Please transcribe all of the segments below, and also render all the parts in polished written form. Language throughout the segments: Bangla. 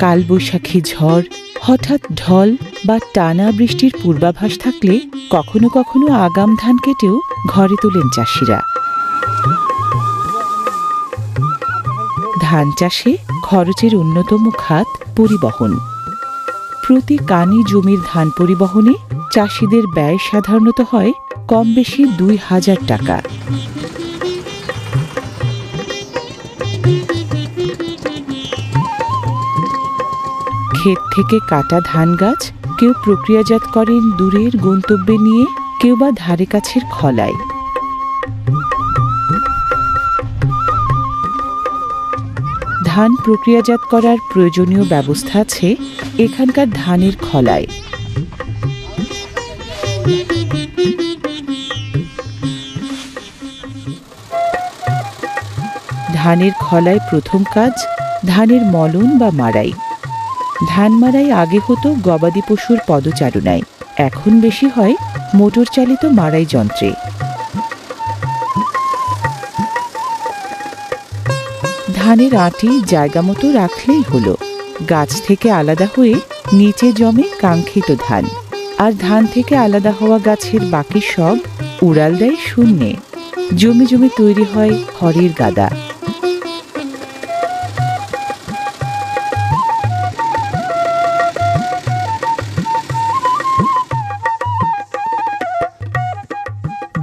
কালবৈশাখী ঝড়, হঠাৎ ঢল বা টানা বৃষ্টির পূর্বাভাস থাকলে কখনো কখনো আগাম ধান কেটেও ঘরে তোলেন চাষিরা। ধান চাষে খরচের অন্যতম খাত পরিবহন। প্রতি কানি জমির ধান পরিবহনে চাষিদের ব্যয় সাধারণত হয় কম বেশি ২,০০০ টাকা। ক্ষেত থেকে কাটা ধান গাছ কেউ প্রক্রিয়াজাত করেন দূরের গন্তব্যে নিয়ে, কেউ বা ধারে কাছের খলায়। ধান প্রক্রিয়াজাত করার প্রয়োজনীয় ব্যবস্থা আছে এখানকার ধানের খলায়। ধানের খলায় প্রথম কাজ ধানের মলন বা মাড়াই। ধান মাড়াই আগে হতো গবাদি পশুর পদচারণায়, এখন বেশি হয় মোটর চালিত মাড়াই যন্ত্রে। ধানের আঁটি জায়গা মতো রাখলেই হলো। গাছ থেকে আলাদা হয়ে নিচে জমে কাঙ্ক্ষিত ধান, আর ধান থেকে আলাদা হওয়া গাছের বাকি সব উড়াল দেয় শূন্যে। জমে জমে তৈরি হয় খড়ের গাদা।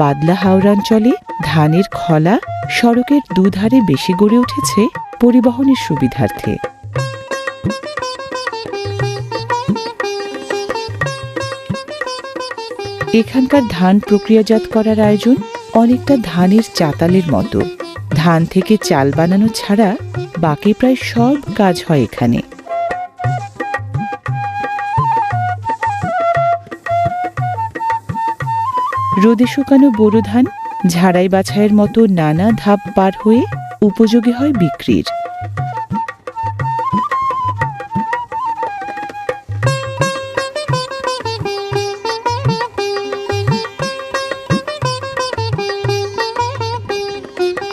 বাদলা হাওড়াঞ্চলে ধানের খলা সড়কের দুধারে বেশি গড়ে উঠেছে পরিবহনের সুবিধার্থে। এখানকার ধান প্রক্রিয়াজাত করার আয়োজন অনেকটা ধানের চাতালের মতো। ধান থেকে চাল বানানো ছাড়া বাকি প্রায় সব কাজ হয় এখানে। রোদে শুকানো বোরো ধান ঝাড়াই বাছাইয়ের মতো নানা ধাপ পার হয়ে উপযোগী হয় বিক্রির।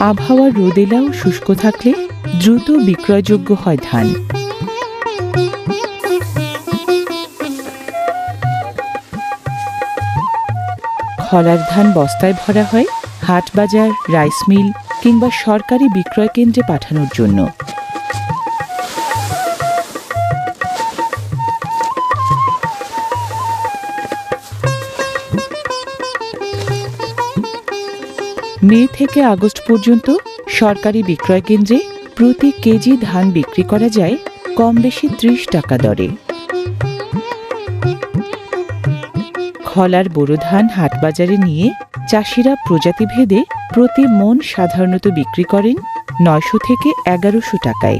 আবহাওয়া রোদেলা ও শুষ্ক থাকলে দ্রুত বিক্রয়যোগ্য হয় ধান। খলার ধান বস্তায় ভরা হয় হাট বাজার, রাইস মিল কিংবা সরকারি বিক্রয় কেন্দ্রে পাঠানোর জন্য। মে থেকে আগস্ট পর্যন্ত সরকারি বিক্রয় কেন্দ্রে প্রতি কেজি ধান বিক্রি করা যায় কম বেশি ৩০ টাকা দরে। খলার বোরো ধান হাটবাজারে নিয়ে চাষিরা প্রজাতিভেদে প্রতি মন সাধারণত বিক্রি করেন ৯০০ থেকে ১১০০ টাকায়।